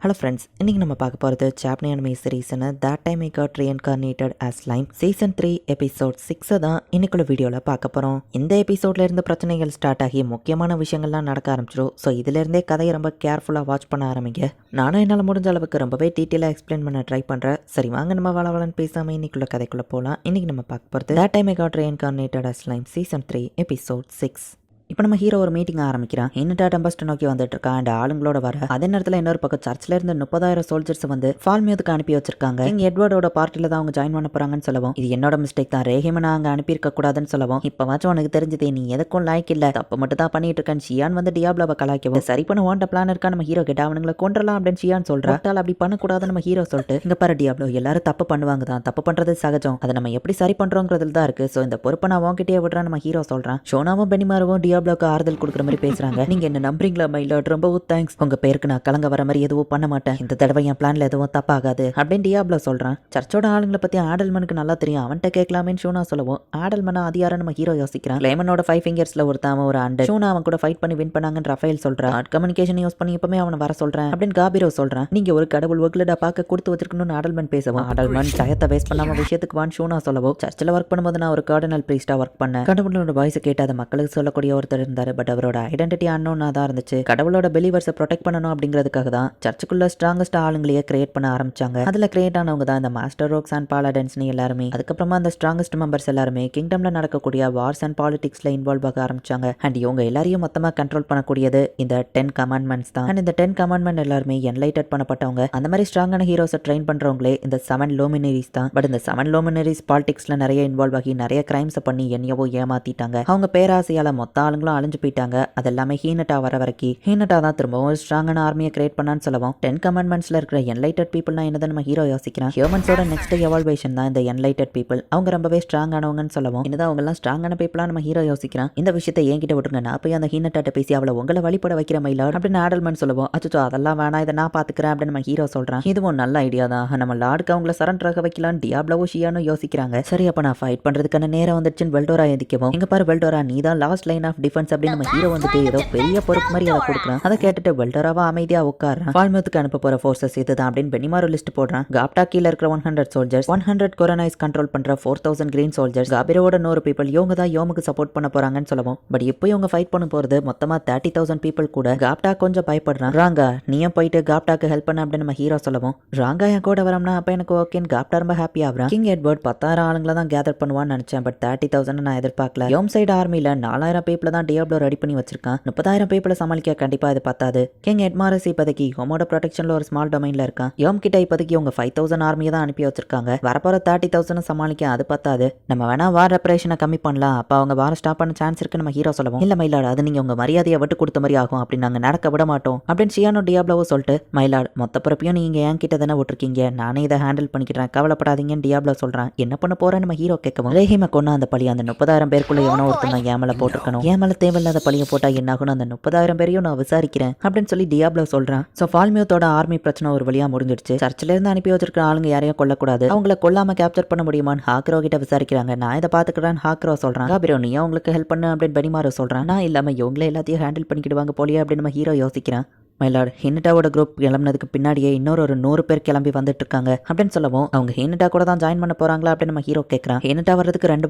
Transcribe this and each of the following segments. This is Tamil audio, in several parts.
ஹலோ ஃப்ரெண்ட்ஸ், இன்றைக்கி நம்ம பார்க்க போகிறது ஜாப்பனி அனிமே சீரீஸ்னு that time I got reincarnated as slime season 3 episode 6 தான் இன்னைக்குள்ள வீடியோவில் பார்க்க போகிறோம். இந்த எபிசோட்ல இருந்து பிரச்சனைகள் ஸ்டார்ட் ஆகி முக்கியமான விஷயங்கள்லாம் நடக்க ஆரம்பிச்சிடும். ஸோ இதிலேருந்தே கதையை ரொம்ப கேர்ஃபுல்லாக வாட்ச் பண்ண ஆரம்பிங்க. நானும் என்னால் முடிஞ்ச அளவுக்கு ரொம்பவே டீட்டெயிலாக எக்ஸ்பிளைன் பண்ண ட்ரை பண்ணுறேன். சரி வாங்க நம்ம வளவலன்னு பேசாமல் இன்னைக்குள்ள கதைக்குள்ளே போகலாம். இன்றைக்கி நம்ம பார்க்க போகிறது that time I got reincarnated as slime season 3 episode 6. இப்போ நம்ம ஹீரோ ஒரு மீட்டிங் ஆரம்பிக்கிறான். இன்னட்டா டெம்பஸ்ட் நோக்கி வந்துட்டு இருக்கான் அண்ட் ஆளுங்களோட வர அதே நேரத்தில் இன்னொரு பக்கம் சர்ச்சில் இருந்து 30,000 சோல்ஜர்ஸ் வந்து ஃபால்மியூத்துக்கு அனுப்பி வச்சிருக்காங்க. இங்க எட்வர்டோட பார்ட்டில தான் அவங்க ஜாயின் பண்ண போறாங்கன்னு சொல்லவும், இது என்னோட மிஸ்டேக் தான், ரேஹிமனை அங்கே அனுப்பியிருக்க கூடாதுன்னு சொல்லவும், இப்போவாச்சும் உனக்கு தெரிஞ்சதே, நீ எதுக்கும் லாய்க் இல்ல, தப்பு மட்டும் தான் பண்ணிட்டு இருக்கான்னு ஷியான் வந்து டியாப்லோவை கலாய்க்கவும், சரி பண்ண வாண்ட பிளான் இருக்கா நம்ம ஹீரோ கிட்ட, அவனுங்களை கொன்றலாம் அப்படின்னு ஷியான் சொல்றான். அப்படி பண்ணக்கூடாது நம்ம ஹீரோ சொல்லிட்டு, இங்க பாரு டியாப்லோ, எல்லாரும் தப்பு பண்ணுவாங்க தான், தப்பு பண்றது சகஜம், அதை நம்ம எப்படி சரி பண்றோங்கிறதுல தான் இருக்கு. ஸோ இந்த பொறுப்பை நான் உன்கிட்டயே விடுறேன் நம்ம ஹீரோ சொல்றான். ஷோனாவும் பெனிமாரும் டியாப்லோக்கு ஆறுதல் கொடுக்குற மாதிரி பேசுறாங்க. நீங்க என்ன நம்புறீங்களா மைலாட், ரொம்பவும் தேங்க்ஸ், உங்க பேருக்கு நான் கலங்க வர மாதிரி எதுவும் பண்ண மாட்டேன், இந்த தடவை என் பிளான்ல எதுவும் தப்பாகாது அப்படின்னு டியாப்லோ சொல்றான். சர்ச்சோட ஆளுங்களை பத்தி ஆடல்மனுக்கு நல்லா தெரியும், அவன்கிட்ட கேட்கலாமேன்னு ஷூனா சொல்லவும், ஆடல்மனா அது யாரும் நம்ம ஹீரோ யோசிக்கிறான். லேமனோட 5 ஃபிங்கர்ஸ்ல ஒருத்தன் ஒரு அண்டர் ஷூனா அவன் கூட ஃபைட் பண்ணி வின் பண்ணாங்கன்னு ரஃபேல் சொல்றான். கம்யூனிகேஷன் யூஸ் பண்ணி இப்பமே அவனை வர சொல்றேன் அப்படின்னு காபிரோ சொல்றான். நீங்க ஒரு கடவுள் ஒர்க்லடா பார்க்க கொடுத்து வச்சிருக்கணும்னு ஆடல்மன் பேசவும், ஆடல்மன் டயத்தை வேஸ்ட் பண்ணாம விஷயத்துக்கு வான் ஷூனா சொல்லவும், சர்ச்சில் ஒர்க் பண்ணும்போது நான் ஒரு கார்டினல் பிரீஸ்டா ஒர்க் பண்ணேன், கடவுளோட வாய்ஸ் கேட்டாத மக்களுக்கு சொல்லக்கூடிய ஒருத்தர் இருந்தாரு, பட் அவரோட ஐடென்டிட்டி அன்னோன்னா தான் இருந்துச்சு. கடவுளோட பிலீவர்ஸை ப்ரொடெக்ட் பண்ணணும் அப்படிங்கிறதுக்காக தான் சர்ச்சுக்குள்ள ஸ்ட்ராங்கஸ்ட் ஆளுங்களையே கிரியேட் பண்ண ஆரம்பிச்சாங்க. அதுல கிரியேட் ஆனவங்க தான் இந்த மாஸ்டர் ரோக்ஸ் அண்ட் பாலடன்ஸ்னு எல்லாருமே. அதுக்கப்புறமா அந்த ஸ்ட்ராங்கஸ்ட் மெம்பர்ஸ் எல்லாருமே கிங்டம்ல நடக்கக்கூடிய வார்ஸ் அண்ட் பாலிடிக்ஸ்ல இன்வால்வ் ஆக ஆரம்பிச்சாங்க. அண்ட் இவங்க எல்லாரையும் மொத்தமா கண்ட்ரோல் பண்ணக்கூடியது இந்த 10 கமாண்ட்மெண்ட்ஸ் தான். அண்ட் இந்த 10 கமாண்ட்மெண்ட் எல்லாருமே என்லைட்டட் பண்ணப்பட்டவங்க. அந்த மாதிரி ஸ்ட்ராங்கான ஹீரோஸை ட்ரெயின் பண்றவங்களே இந்த 7 லோமினரிஸ் தான். பட் இந்த 7 லோமினரிஸ் பாலிடிக்ஸ்ல நிறைய இன்வால்வ் ஆகி நிறைய கிரைம்ஸை பண்ணி என்னையவோ ஏமாத்திட்டாங்க. அவங்க பேராசையால மொத்த ஆளுங்களும் அழிஞ்சு போயிட்டாங்க. அதெல்லாமே ஹீனட்டா வர வரைக்கும் ஹீனட்டா தான் திரும்பவும் ஸ்ட்ராங்கான ஆர்மியை கிரியேட் பண்ணான்னு சொல்லவும், 10 கமாண்ட்மெண்ட்ஸ்ல இருக்கிற என்லைட்டட் பீப்புள்னா என்னதான் நம்ம ஹீரோ யோசிக்கிறான். ஹியூமன்ஸோட நெக்ஸ்ட் எவால்வேஷன் தான் இந்த என்லைட்டட் பீப்புள். அவங்க ரொம்பவே ஸ்ட்ராங் ஆனவங்கன்னு சொல்லவும், என்னதான் அவங்க எல்லாம் ஸ்ட்ராங்கான பீப்புளா நம்ம ஹீரோ யோசிக்கிறான். இந்த விஷயத்தை என்கிட்ட விட்டுருங்க, நான் போய் அந்த ஹீனட்டாட்ட பேசி அவளை உங்களை வழிபட வைக்கிற மைலாட் அப்படின்னு ஆடல்மன் சொல்லவும், அச்சோ அதெல்லாம் வேணாம், இதை நான் பாத்துக்கிறேன் அப்படின்னு நம்ம ஹீரோ சொல்றான். இதுவும் நல்ல ஐடியா தான், நம்ம லார்டுக்கு அவங்கள சரண்டர் ஆக வைக்கலாம் டியாப்லோவும் ஷியானும் யோசிக்கிறாங்க. சரி அப்ப நான் ஃபைட் பண்றதுக்கான நேரம் வந்துச்சுன்னு வெல்டோரா எதிக்கவும், இங்க பாரு வெல்டோரா, நீ தான் லாஸ்ட் லைன் ஆஃப் டிஃபென்ஸ் அப்படின்னு நம்ம ஹீரோ வந்துட்டு ஏதோ பெரிய பொறுப்பு மாதிரி அதை கொடுக்குறான். அதை கேட்டுட்டு வெல்டோராவா அமைதியா உட்காரான். ஃபால்மியூத்துக்கு அனுப்ப போற ஃபோர்ஸஸ் இதுதான் அப்படின்னு பெனிமாரு லிஸ்ட் போடுறான். காப்டா கீழ இருக்கிற 100 சோல்ஜர்ஸ், 100 கொரோனைஸ் கண்ட்ரோல் பண்ற 4000 கிரீன் சோல்ஜர்ஸ், காபிரோட 100 பீப்பிள், இவங்க தான் யோமுக்கு சப்போர்ட் பண்ண போறாங்கன்னு சொல்லவும், பட் இப்போ இவங்க ஃபைட் பண்ண போறது மொத்தமா 30,000 பீப்பிள் கூட. காப்டா கொஞ்சம் பயப்படுறான். ராங்கா நீயும் போயிட்டு காப்டாக்கு ஹெல்ப் பண்ண அப்படின்னு நம்ம ஹீரோ சொல்லவும், ராங்கா என் கூட வரம்னா அப்ப எனக்கு ஓகேன்னு காப்டா ரொம்ப ஹாப்பி ஆகுறான். கிங் எட்வர்ட் 10,000 ஆளுங்களை தான் கேதர் பண்ணுவான்னு நினைச்சேன், பட் 30,000 நான் எதிர்பார்க்கல. யோம் சைடு ஆர்மியில 4,000 பீப்பிள் தான் டியாப்லோ ரெடி பண்ணி வச்சிருக்கான். 30,000 பீப்பிளை சமாளிக்க கண்டிப்பா இது பத்தாது. கிங் எட்மாரஸ் இப்போதைக்கு ஹோமோட ப்ரொடெக்ஷன்ல ஒரு ஸ்மால் டொமைன்ல இருக்கான். யோம் கிட்ட இப்போதைக்கு உங்க 5,000 ஆர்மியை தான் அனுப்பி வச்சிருக்காங்க. வரப்போற 30,000 சமாளிக்க அது பத்தாது. நம்ம வேணா வார் ரெப்பரேஷனை கம்மி பண்ணலாம், அப்ப அவங்க வார ஸ்டாப் பண்ண சான்ஸ் இருக்கு நம்ம ஹீரோ சொல்லவும், இல்ல மயிலாடு அது நீங்க உங்க மரியாதையை விட்டு கொடுத்த மாதிரி ஆகும், அப்படி நாங்க நடக்க விட மாட்டோம் அப்படின்னு ஷியானோ டியாப்லோவோ சொல்லிட்டு, மயிலாடு மொத்த பொறுப்பையும் நீங்க என் கிட்ட தானே விட்டுருக்கீங்க, நானே இதை ஹேண்டில் பண்ணிக்கிறேன், கவலைப்படாதீங்கன்னு டியாப்லோ சொல்றான். என்ன பண்ண போறேன்னு நம்ம ஹீரோ கேட்கவும், ரேஹிமை கொண்டு அந்த பழி அந்த 30,000 பேருக்குள்ள எவனோ ஒருத்தன் தான் ஏமல போட்டிருக்கணும், ஏமல தேவையில்லாத பழியை போட்டா என்ன ஆகும், அந்த 30,000 பேரையும் நான் விசாரிக்கிறேன் அப்படின்னு சொல்லி டியாப்லோ சொல்றான். சோ ஃபால்மியூத்தோட ஆர்மி பிரச்சனை ஒரு வழியா முடிஞ்சிடுச்சு. சர்ச்சில இருந்து அனுப்பி வச்சிருக்கிற ஆளுங்க யாரையும் கொல்லக்கூடாது, அவங்கள கொல்லாம கேப்சர் பண்ண முடியுமான்னு ஹாக்ரோ கிட்ட விசாரிக்கிறாங்க. நான் இதை பாத்துக்கிறேன் ஹாக்ரோ சொல்றான். காபிரோ நீ அவங்களுக்கு ஹெல்ப் பண்ணு அப்படின்னு பெனிமாரு சொல்றான். நான் இல்லாம இவங்களே எல்லாத்தையும் ஹேண்டில் பண்ணிக்கிடுவாங்க போலியே அப்படின்னு நம்ம ஹீரோ யோசிக்கிறான். மைலாட் ஹினட்டாவோட குரூப் கிளம்பினதுக்கு பின்னாடியே இன்னொரு 100 பேர் கிளம்பி வந்துட்டு இருக்காங்க அப்படின்னு சொல்லவும், அவங்க ஹினட்டா கூட தான் ஜாயின் பண்ண போறாங்களா அப்படின்னு நம்ம ஹீரோ கேட்கறான். ஹினட்டா வர்றதுக்கு 2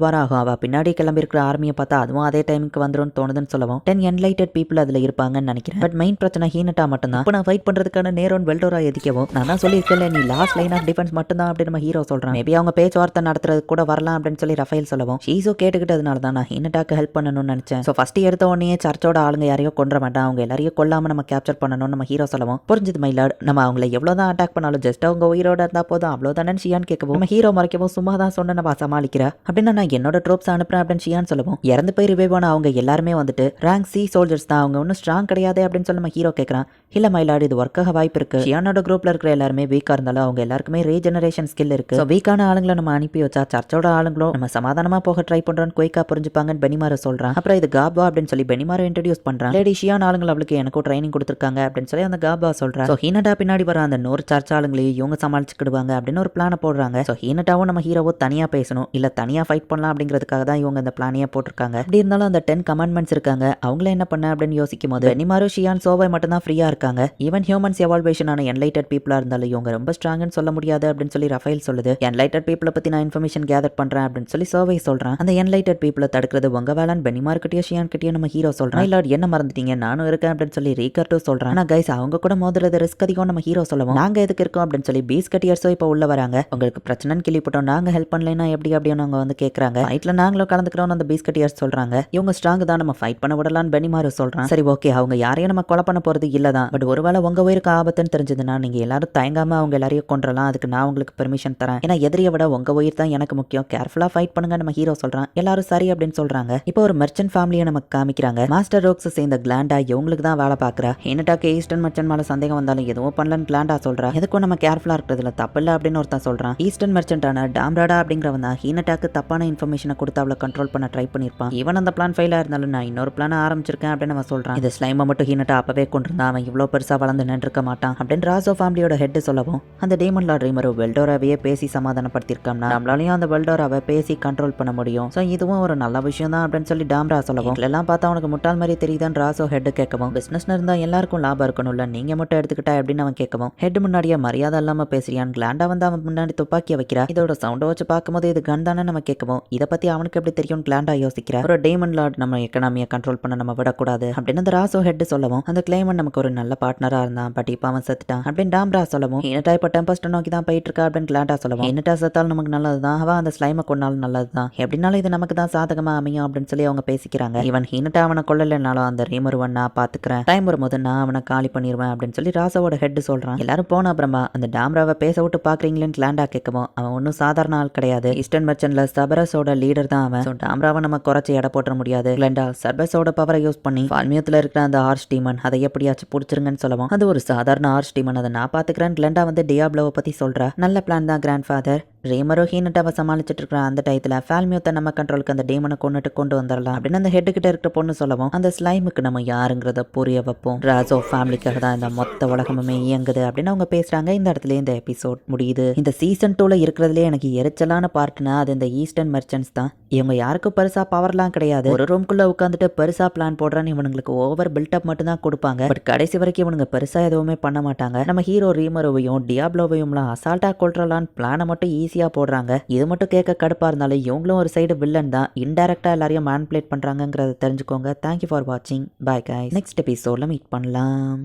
வாரம் ஆகும், அவ பின்னாடி கிளம்பி இருக்கிற ஆர்மியை பார்த்தா அதுவும் அதே டைமுக்கு வந்துடும் தோணுதுன்னு சொல்லவும், 10 என்லைட்டட் பீப்புள் அதுல இருப்பாங்கன்னு நினைக்கிறேன். பட் மெயின் பிரச்சனை ஹினட்டா மட்டும் தான். இப்போ நான் ஃபைட் பண்றதுக்கான நேரம் வெல்டோரா எதிக்கவும், நான் தான் சொல்லியிருக்கேன் நீ லாஸ்ட் லைன் ஆஃப் டிஃபென்ஸ் மட்டும் தான் அப்படின்னு நம்ம ஹீரோ சொல்றான். மேபி அவங்க பேச்சுவார்த்தை நடத்துறது கூட வரலாம் அப்படின்னு சொல்லி ரஃபேல் சொல்லவும், ஷீசோ கேட்டுக்கிட்டதுனால தான் நான் ஹினட்டாக்கு ஹெல்ப் பண்ணணும்னு நினைச்சேன். ஸோ ஃபர்ஸ்ட் எடுத்த உடனே சர்ச்சோட ஆளுங்க யாரையும் கொன்ற மாட்டான், அவங்க எல்லாரையும் கொல்லாம நம்ம கேப்சர் பண்ணணும்னு நம்ம ஹீரோ சொல்லவும், புரிஞ்சது மயிலாட், நம்ம அவங்கள எவ்வளவுதான் அட்டாக் பண்ணாலும் ஜஸ்ட் அவங்க உயிரோட இருந்தா போதும் அவ்வளவுதானே ஷியான் கேட்கவும், நம்ம ஹீரோ மறைக்கவும், சும்மா தான் சொன்ன நம்ம சமாளிக்கிற அப்படின்னு நான் என்னோட ட்ரோப்ஸ் அனுப்புறேன் அப்படின்னு ஷியான் சொல்லவும், இறந்து போய் ரிவைவ் ஆன அவங்க எல்லாருமே வந்துட்டு ரேங்க் சி சோல்ஜர்ஸ் தான், அவங்க ஒன்னும் ஸ்ட்ராங் கிடையாது அப்படின்னு சொல்லி நம்ம ஹீரோ கேட்கறான். இல்ல மயிலாடு இது ஒர்க் ஆக வாய்ப்பு இருக்கு, ஷியானோட குரூப்ல இருக்கிற எல்லாருமே வீக்கா இருந்தாலும் அவங்க எல்லாருக்குமே ரீஜெனரேஷன் ஸ்கில் இருக்கு. ஸோ வீக்கான ஆளுங்களை நம்ம அனுப்பி வச்சா சர்ச்சோட ஆளுங்களும் நம்ம சமாதானமா போக ட்ரை பண்றோம்னு குயிக்கா புரிஞ்சுப்பாங்கன்னு பெனிமாரு சொல்றான். அப்புறம் இது காபா அப்படின்னு சொல்லி பெனிமாரு இன்ட்ரடியூஸ் பண்றான். லேடி ஷியான் ஆளுங்கள் அவளுக்கு எனக்கும் ட்ரைனிங் கொடுத்துருக்காங்க அப்படின்னு சொல்லி அந்த காபா சொல்றா. ஸோ ஹீனட்டா பின்னாடி வர அந்த 100 சர்ச் ஆளுங்களையும் இவங்க சமாளிச்சுக்கிடுவாங்க அப்படின்னு ஒரு பிளானை போடுறாங்க. ஸோ ஹீனட்டாவும் நம்ம ஹீரோவும் தனியா பேசணும் இல்ல தனியா ஃபைட் பண்ணலாம் அப்படிங்கிறதுக்காக தான் இவங்க இந்த பிளானையே போட்டிருக்காங்க. அப்படி இருந்தாலும் அந்த 10 கமாண்ட்மெண்ட்ஸ் இருக்காங்க, அவங்கள என்ன பண்ண அப்படின்னு யோசிக்கும் போது பெனிமாரு ஷியான் சோவை மட்டும் தான் ஃப்ரீயா இருக்காங்க. ஈவன் ஹியூமன்ஸ் எவால்வேஷன் ஆன என்லைட்டட் பீப்புளா இருந்தாலும் இவங்க ரொம்ப ஸ்ட்ராங்னு சொல்ல முடியாது அப்படின்னு சொல்லி ரஃபேல் சொல்லுது. என்லைட்டட் பீப்புளை பத்தி நான் இன்ஃபர்மேஷன் கேதர் பண்றேன் அப்படின்னு சொல்லி சோவை சொல்றான். அந்த என்லைட்டட் பீப்புளை தடுக்கிறது உங்க வேலைன்னு பெனிமார் கிட்டயும் ஷியான் கிட்டயும் நம்ம ஹீரோ சொல்றான். இல்ல என்ன மறந்துட்டீங்க, நானும் இருக்கேன் அப்படின்னு சொல்லி ரீகர்ட்டும் சொல்றான். ஆனா கைஸ் அவங்க கூட மோதுறது ரிஸ்க் அதிகம் நம்ம ஹீரோ சொல்லவும் நாங்க எதுக்கு இருக்கோம் அப்படின்னு சொல்லி பீஸ் கட்டியர்ஸோ இப்போ உள்ள வராங்க. உங்களுக்கு பிரச்சனைன்னு கேள்விப்பட்டோம், நாங்க ஹெல்ப் பண்ணலைன்னா எப்படி அப்படின்னு அவங்க வந்து கேட்கறாங்க. ஃபைட்ல நாங்களும் கலந்துக்கிறோம் அந்த பீஸ் கட்டியர்ஸ் சொல்றாங்க. இவங்க ஸ்ட்ராங் தான், நம்ம ஃபைட் பண்ண விடலான்னு பெனிமாரு சொல்றான். சரி ஓகே, அவங்க யாரையும் நம்ம கொலை பண்ண போறது இல்லதான், பட் ஒருவேளை உங்க உயிருக்கு ஆபத்துன்னு தெரிஞ்சதுன்னா நீங்க எல்லாரும் தயங்காம அவங்க எல்லாரையும் கொன்றலாம், அதுக்கு நான் உங்களுக்கு பெர்மிஷன் தரேன், ஏன்னா எதிரியை விட உங்க உயிர் தான் எனக்கு முக்கியம், கேர்ஃபுல்லா ஃபைட் பண்ணுங்க நம்ம ஹீரோ சொல்றான். எல்லாரும் சரி அப்படின்னு சொல்றாங்க. இப்போ ஒரு மெர்ச்சன்ட் ஃபேமிலியை நமக்கு காமிக்கிறாங்க. மாஸ்டர் ரோக்ஸ் சேர்ந்த கிளாண்டா இவங்களுக்கு தான் வேலை பாக்குறா. ஹீனட்டாக்கு ஈஸ்டர்ன் மெர்ச்சன்ட் மேல சந்தேகம் வந்தாலும் எதுவும் பண்ணலன்னு கிளாண்டா சொல்றா. எதுக்கும் நம்ம கேர்ஃபுல்லா இருக்கிறதுல தப்பு இல்ல அப்படின்னு ஒருத்தன் சொல்றான். ஈஸ்டர்ன் மெர்ச்சன்டான டாம்ராடா அப்படிங்கிறவன் தான் ஹீனட்டாக்கு தப்பான இன்ஃபர்மேஷனை கொடுத்து அவளை கண்ட்ரோல் பண்ண ட்ரை பண்ணிருப்பான். ஈவன் அந்த பிளான் ஃபெயிலா இருந்தாலும் நான் இன்னொரு பிளான் ஆரம்பிச்சிருக்கேன் அப்படின்னு அவன் சொல்றான். இந்த ஸ்லைமை மட்டும் ஹீனட்டா அப்பவே கொண்டிருந்தா அவன் இவ்வளவு பெருசா வளர்ந்து நின்றுக்க மாட்டான் அப்படின்னு ராசோ ஃபேமிலியோட ஹெட் சொல்லவும் அந்த டேமன் லார்ட் ரீமர் வெல்டோராவையே பேசி சமாதானப்படுத்திருக்கோம்னா நம்மளாலையும் அந்த வெல்டோராவை பேசி கண்ட்ரோல் பண்ண முடியும். ஸோ இதுவும் ஒரு நல்ல விஷயம் தான் அப்படின்னு சொல்லி டாம்ரா சொல்லவும் எல்லாம் பார்த்தா அவனுக்கு முட்டாள் மாதிரி தெரியுதான் ராசோ ஹெட் கேட்கவும் பிசினஸ் இருந்தா எல்லாருக்கும் லாபம் இருக்கணும்ல, நீங்க மட்டும் எடுத்துக்கிட்டா அப்படின்னு அவன் கேட்கவும் ஹெட் முன்னாடியே மரியாதை இல்லாம பேசுறியான். கிளாண்டா வந்து அவன் முன்னாடி துப்பாக்கிய வைக்கிறா. இதோட சவுண்டை வச்சு பார்க்கும்போது இது கன் தானே நம்ம கேட்கவும் இதை பத்தி அவனுக்கு எப்படி தெரியும் கிளாண்டா யோசிக்கிறா. ஒரு டேமன் லார்ட் நம்ம எக்கனாமியை கண்ட்ரோல் பண்ண நம்ம விடக்கூடாது அப்படின்னு அந்த ராசோ ஹெட் சொல்லவும் அந்த கிளைமன் நமக்கு ஒரு நல்ல பார்ட்னரா இருந்தான், பட் இப்போ அவன் செத்துட்டான் அப்படின்னு டாம்ரா சொல்லவும் ஹீனட்டா இப்போ டெம்பஸ்ட் நோக்கி தான் போயிட்டு இருக்கா அப்படின்னு கிளாண்டா சொல்லவும் ஹீனட்டா செத்தாலும் நமக்கு நல்லதுதான், அவன் அந்த ஸ்லைமை கொண்டாலும் நல்லதுதான், எப்படினாலும் இது நமக்கு தான் சாதகமா அமையும் அப்படின்னு சொல்லி அவங்க பேசிக்கிறாங்க. இவன் ஹீனட்டா அவனை கொல்லலைனாலும் அந்த ரீமருவன் நான் பாத்துக்கிறேன், டைம் வரும்போது நான் அவனை காலி பண்ணிடுவேன் அப்படின்னு சொல்லி ராசாவோட ஹெட் சொல்றான். எல்லாரும் போன அப்புறமா அந்த டாம்ராவை பேச விட்டு பாக்குறீங்களேன்னு கிளாண்டா கேட்கவும் அவன் ஒன்னும் சாதாரண ஆள் கிடையாது, ஈஸ்டர்ன் மெர்ச்சன்ட்ல சபரஸோட லீடர் தான் அவன். டாம்ராவை நம்ம குறைச்சி எடை போட்ட முடியாது. கிளாண்டா சர்பஸோட பவரை யூஸ் பண்ணி ஃபால்மியத்துல இருக்கிற அந்த ஆர்ச் டீமன் அதை எப்படியாச்சும் பிடிச்சிருங்கன்னு சொல்லவும் அது ஒரு சாதாரண ஆர்ச் டீமன், அதை நான் பாத்துக்கிறேன். கிளாண்டா வந்து டியாப்ளோவை பத்தி சொல்றா. நல்ல பிளான் தான் கிராண்ட் ஃபாதர். ரீமரோ ஹீனட்டாவை சமாளிச்சுட்டு இருக்கிற அந்த டயத்துல ஃபால்மியோத்தை நம்ம கண்ட்ரோலுக்கு அந்த டீமனை கொண்டு வந்துடலாம் அப்படின்னு அந்த ஹெட் கிட்ட இருக்கிற பொண்ணு சொல்லவும் அந்த ஸ்லைமுக்கு நம்ம யாருங்கிறத புரிய வைப்போம். ராசோ ஃபேமிலிக்காக தான் இந்த மொத்த உலகமுமே இயங்குது அப்படின்னு அவங்க பேசுறாங்க. இந்த இடத்துல இந்த எபிசோட் முடியுது. இந்த சீசன் 2ல இருக்கிறதுலே எனக்கு எரிச்சலான பார்ட்னா அது இந்த ஈஸ்டர்ன் மெர்ச்சன்ட்ஸ் தான். இவங்க யாருக்கும் பெருசா பவர்லாம் கிடையாது, ஒரு ரூம்குள்ள உட்காந்துட்டு பெருசா பிளான் போடுறான்னு இவனுங்களுக்கு ஓவர் பில்டப் மட்டும் தான் கொடுப்பாங்க, பட் கடைசி வரைக்கும் இவனுங்க பெருசா எதுவுமே பண்ண மாட்டாங்க. நம்ம ஹீரோ ரீமரோவையும் டியாப்ளோவையும்லாம் அசால்ட்டா கொல்றலான்னு பிளானை மட்டும் ஈஸியா போடுறாங்க. இது மட்டும் கேட்க கடுப்பா இருந்தாலும் இவங்களும் ஒரு சைடு வில்லன் தான், இன்டைரக்டா எல்லாரையும் மேனிபுலேட் பண்றாங்கங்கறத தெரிஞ்சுக்கோங்க. தேங்க்யூ ஃபார் வாட்சிங். Bye guys. நெக்ஸ்ட் எபிசோட்ல மீட் பண்ணலாம்.